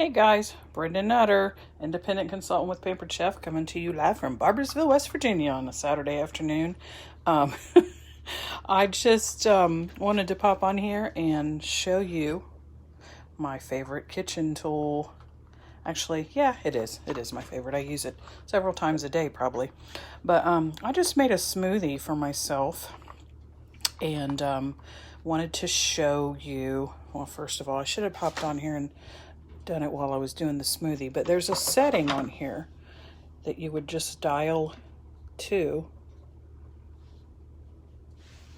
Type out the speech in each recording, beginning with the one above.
Hey guys, Brenda Nutter, independent consultant with Pampered Chef, coming to you live from Barboursville, West Virginia on a Saturday afternoon. Um, I just wanted to pop on here and show you my favorite kitchen tool. Actually, yeah, it is. It is my favorite. I use it several times a day probably. But I just made a smoothie for myself and wanted to show you. Well, first of all, I should have popped on here and done it while I was doing the smoothie, but there's a setting on here that you would just dial to.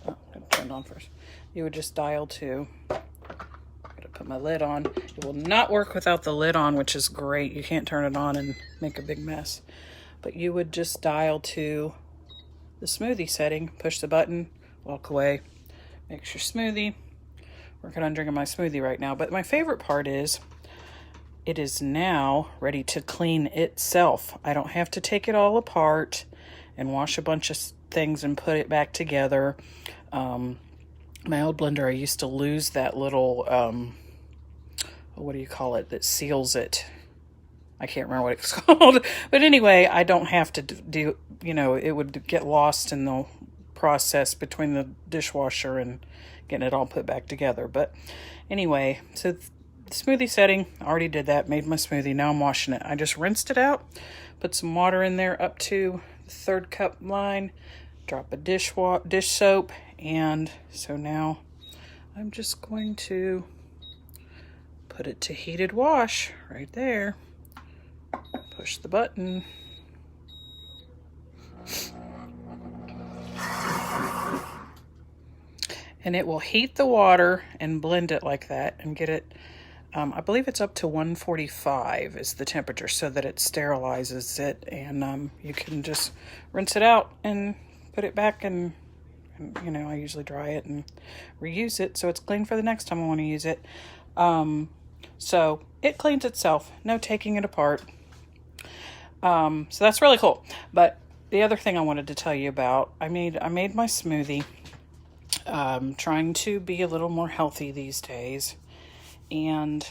Oh, I gotta turn it on first. You would just dial to. Gotta put my lid on. It will not work without the lid on, which is great. You can't turn it on and make a big mess. But you would just dial to the smoothie setting, push the button, walk away, makes your smoothie. Working on drinking my smoothie right now. But my favorite part is it is now ready to clean itself. I don't have to take it all apart and wash a bunch of things and put it back together. My old blender, I used to lose that little, what do you call it, that seals it. I can't remember what it's called. But anyway, I don't have to do, it would get lost in the process between the dishwasher and getting it all put back together. But anyway, so smoothie setting, I already did that, made my smoothie. Now I'm washing it. I just rinsed it out, put some water in there up to the 3rd cup line, drop a dish soap, and so now I'm just going to put it to heated wash right there. Push the button. And it will heat the water and blend it like that and get it, I believe it's up to 145 is the temperature, so that it sterilizes it, and you can just rinse it out and put it back, and I usually dry it and reuse it so it's clean for the next time I want to use it. So it cleans itself, no taking it apart. So that's really cool. But the other thing I wanted to tell you about, I made my smoothie. Trying to be a little more healthy these days, and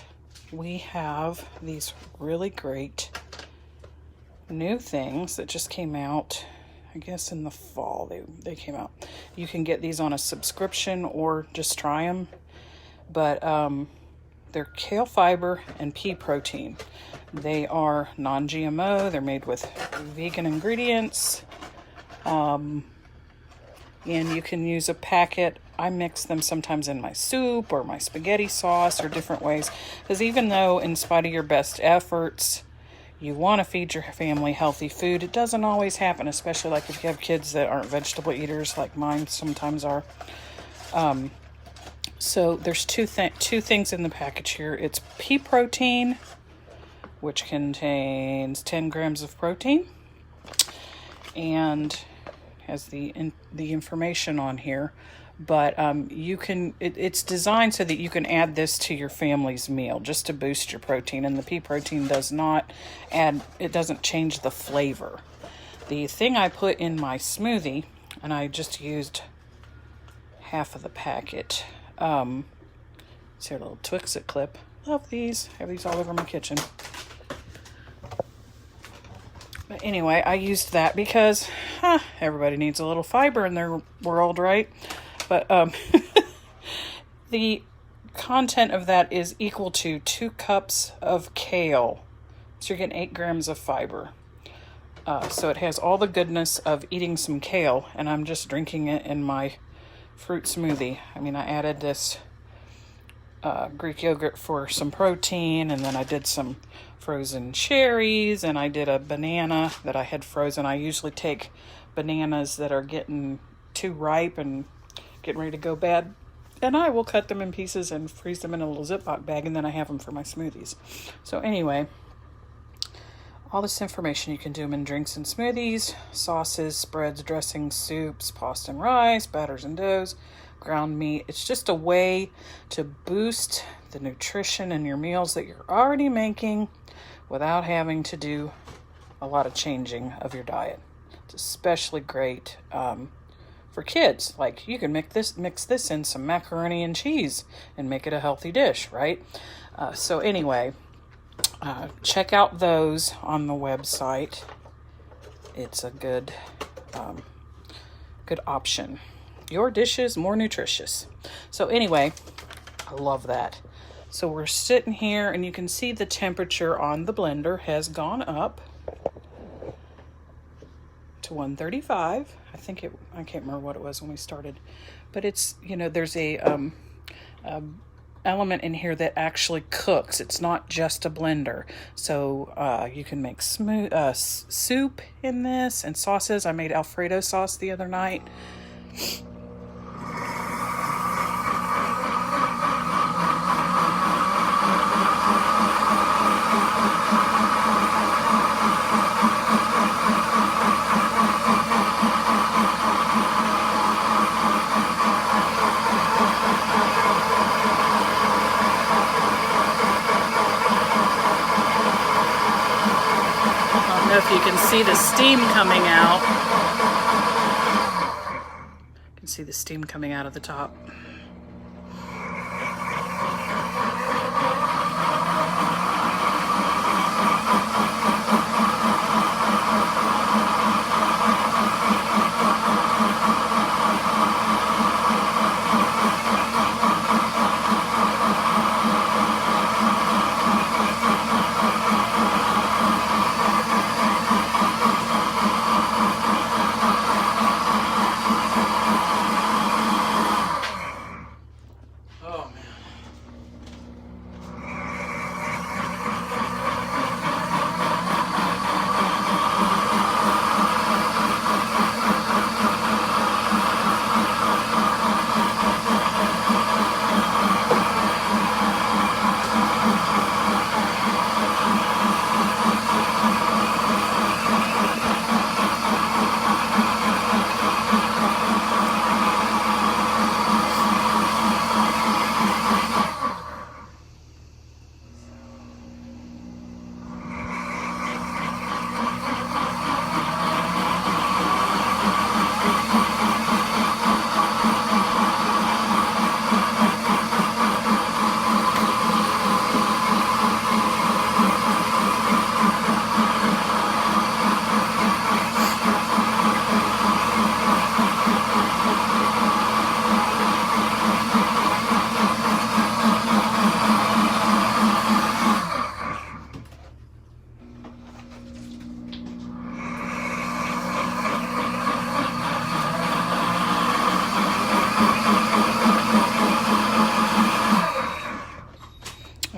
we have these really great new things that just came out, I guess in the fall they came out. You can get these on a subscription or just try them, but they're kale fiber and pea protein. They are non-GMO, they're made with vegan ingredients, and you can use a packet. I mix them sometimes in my soup or my spaghetti sauce or different ways. Because even though, in spite of your best efforts, you want to feed your family healthy food, it doesn't always happen, especially like if you have kids that aren't vegetable eaters like mine sometimes are. So there's two things in the package here. It's pea protein, which contains 10 grams of protein, and has the information on here, but you can it's designed so that you can add this to your family's meal just to boost your protein, and the pea protein doesn't change the flavor. The thing I put in my smoothie, and I just used half of the packet, it's here, a little Twix-It clip. Love these. I have these all over my kitchen. But anyway, I used that because everybody needs a little fiber in their world, right? But the content of that is equal to 2 cups of kale. So you're getting 8 grams of fiber. So it has all the goodness of eating some kale, and I'm just drinking it in my fruit smoothie. I mean, I added this Greek yogurt for some protein, and then I did some frozen cherries, and I did a banana that I had frozen. I usually take bananas that are getting too ripe and getting ready to go bad, and I will cut them in pieces and freeze them in a little Ziploc bag, and then I have them for my smoothies. So anyway, all this information, you can do them in drinks and smoothies, sauces, spreads, dressings, soups, pasta and rice, batters and doughs, ground meat. It's just a way to boost the nutrition in your meals that you're already making without having to do a lot of changing of your diet. It's especially great for kids. Like, you can mix this in some macaroni and cheese and make it a healthy dish, right? So anyway, check out those on the website. It's a good option. Your dishes more nutritious. So anyway, I love that. So we're sitting here and you can see the temperature on the blender has gone up to 135. I can't remember what it was when we started, but it's, you know, there's a element in here that actually cooks. It's not just a blender. So you can make soup in this and sauces. I made Alfredo sauce the other night. I don't know if you can see the steam coming out. You can see the steam coming out of the top.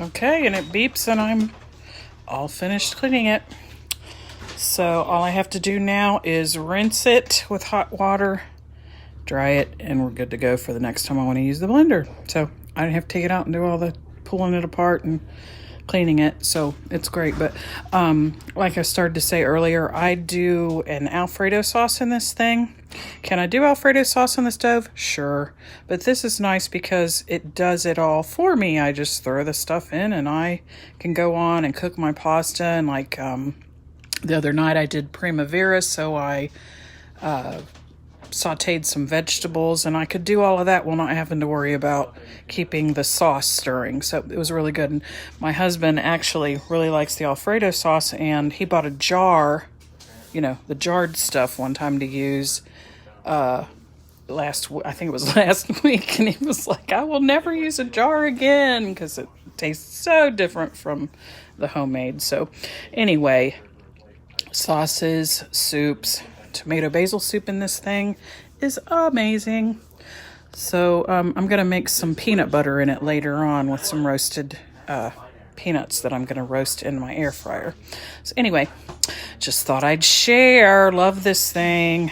Okay, and it beeps and I'm all finished cleaning it. So all I have to do now is rinse it with hot water, dry it, and we're good to go for the next time I want to use the blender. So I don't have to take it out and do all the pulling it apart and cleaning it. So it's great. But like I started to say earlier, I do an Alfredo sauce in this thing. Can I do Alfredo sauce on the stove? Sure. But this is nice because it does it all for me. I just throw the stuff in and I can go on and cook my pasta. And like the other night I did primavera, so I sauteed some vegetables and I could do all of that while not having to worry about keeping the sauce stirring. So it was really good. And my husband actually really likes the Alfredo sauce, and he bought a jar, you know, the jarred stuff one time to use I think it was last week, and he was like, I will never use a jar again because it tastes so different from the homemade. So anyway, sauces, soups, tomato basil soup in this thing is amazing. So I'm going to make some peanut butter in it later on with some roasted peanuts that I'm going to roast in my air fryer. So anyway, just thought I'd share. Love this thing.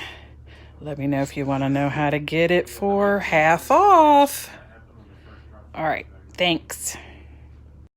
Let me know if you want to know how to get it for half off. All right, thanks.